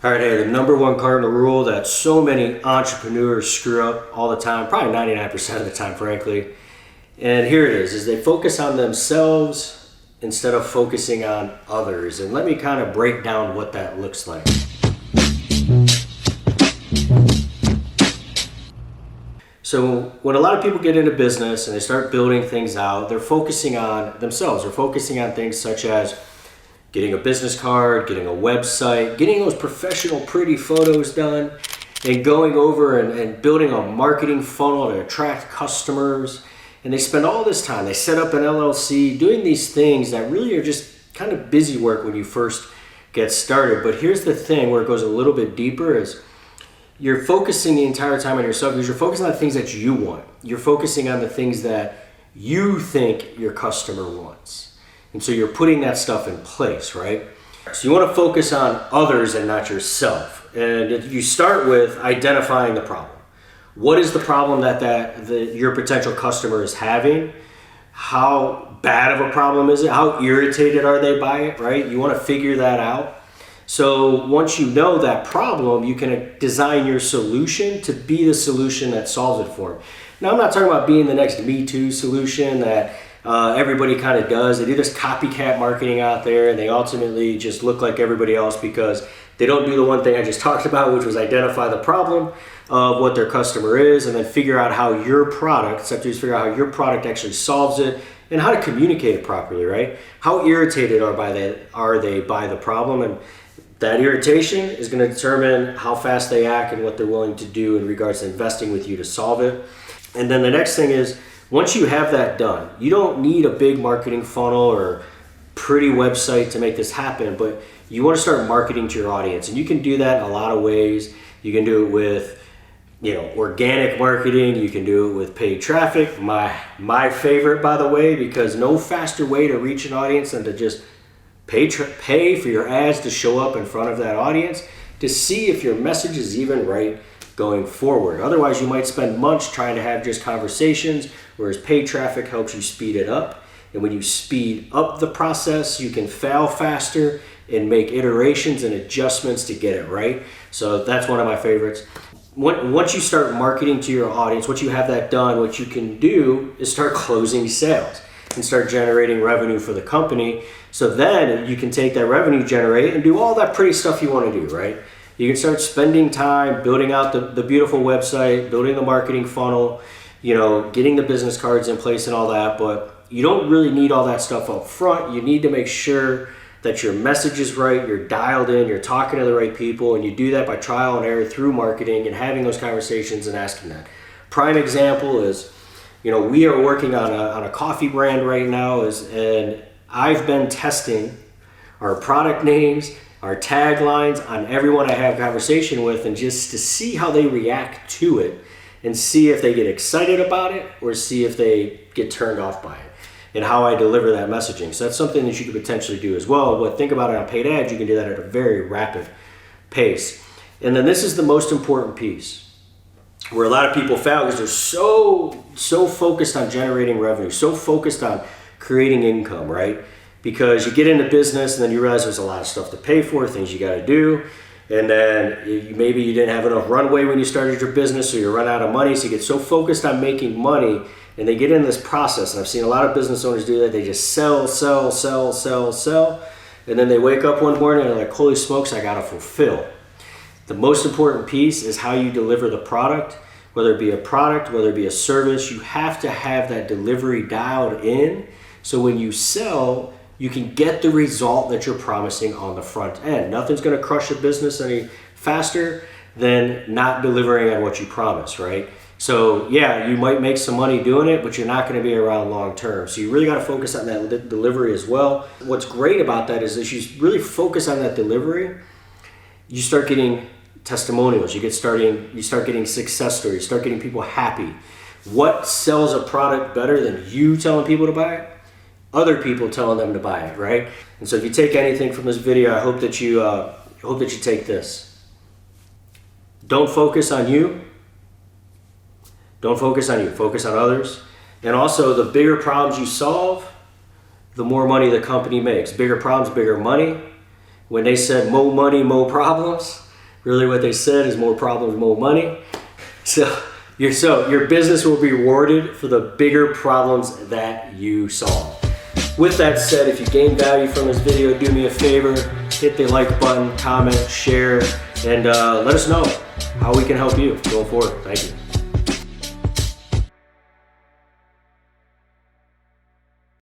All right, hey, the number one cardinal rule that so many entrepreneurs screw up all the time, probably 99% of the time, frankly. And here it is they focus on themselves instead of focusing on others. And let me kind of break down what that looks like. So when a lot of people get into business and they start building things out, they're focusing on themselves. They're focusing on things such as getting a business card, getting a website, getting those professional pretty photos done, and going over and building a marketing funnel to attract customers. And they spend all this time, they set up an LLC, doing these things that really are just kind of busy work when you first get started. But here's the thing where it goes a little bit deeper is you're focusing the entire time on yourself because you're focusing on the things that you want. You're focusing on the things that you think your customer wants. And so you're putting that stuff in place, right? So you want to focus on others and not yourself. And you start with identifying the problem. What is the problem that your potential customer is having? How bad of a problem is it? How irritated are they by it, right? You want to figure that out. So once you know that problem, you can design your solution to be the solution that solves it for them. Now, I'm not talking about being the next Me Too solution that everybody kind of does. They do this copycat marketing out there and they ultimately just look like everybody else because they don't do the one thing I just talked about, which was identify the problem of what their customer is and then figure out how your product, figure out how your product actually solves it and how to communicate it properly, right? How irritated are they by the problem? And that irritation is going to determine how fast they act and what they're willing to do in regards to investing with you to solve it. And then the next thing is, once you have that done, you don't need a big marketing funnel or pretty website to make this happen, but you want to start marketing to your audience. And you can do that in a lot of ways. You can do it with, organic marketing. You can do it with paid traffic. My favorite, by the way, because no faster way to reach an audience than to just pay for your ads to show up in front of that audience to see if your message is even right going forward. Otherwise, you might spend months trying to have just conversations, whereas paid traffic helps you speed it up. And when you speed up the process, you can fail faster and make iterations and adjustments to get it right. So that's one of my favorites. Once you start marketing to your audience, once you have that done, what you can do is start closing sales and start generating revenue for the company. So then you can take that revenue generate and do all that pretty stuff you want to do, right? You can start spending time building out the beautiful website, building the marketing funnel, getting the business cards in place and all that, but you don't really need all that stuff up front. You need to make sure that your message is right, you're dialed in, you're talking to the right people, and you do that by trial and error through marketing and having those conversations and asking that. Prime example is, we are working on a coffee brand right now, and I've been testing our product names, our taglines on everyone I have conversation with, and just to see how they react to it and see if they get excited about it or see if they get turned off by it and how I deliver that messaging. So that's something that you could potentially do as well. But think about it on paid ads, you can do that at a very rapid pace. And then this is the most important piece where a lot of people fail because they're so focused on generating revenue, so focused on creating income, right? Because you get into business and then you realize there's a lot of stuff to pay for, things you got to do. And then maybe you didn't have enough runway when you started your business, so you run out of money. So you get so focused on making money and they get into this process. And I've seen a lot of business owners do that. They just sell. And then they wake up one morning and they're like, holy smokes, I got to fulfill. The most important piece is how you deliver the product, whether it be a product, whether it be a service. You have to have that delivery dialed in. So when you sell, you can get the result that you're promising on the front end. Nothing's going to crush your business any faster than not delivering on what you promise, right? So yeah, you might make some money doing it, but you're not going to be around long term. So you really got to focus on that delivery as well. What's great about that is you really focus on that delivery, you start getting testimonials, you start getting success stories, you start getting people happy. What sells a product better than you telling people to buy it? Other people telling them to buy it, right? And so if you take anything from this video, I hope that you take this. Don't focus on you. Don't focus on you. Focus on others. And also, the bigger problems you solve, the more money the company makes. Bigger problems, bigger money. When they said more money, more problems, Really what they said is more problems, more money. So your business will be rewarded for the bigger problems that you solve. With that said, if you gained value from this video, do me a favor, hit the like button, comment, share, and let us know how we can help you going forward. Thank you.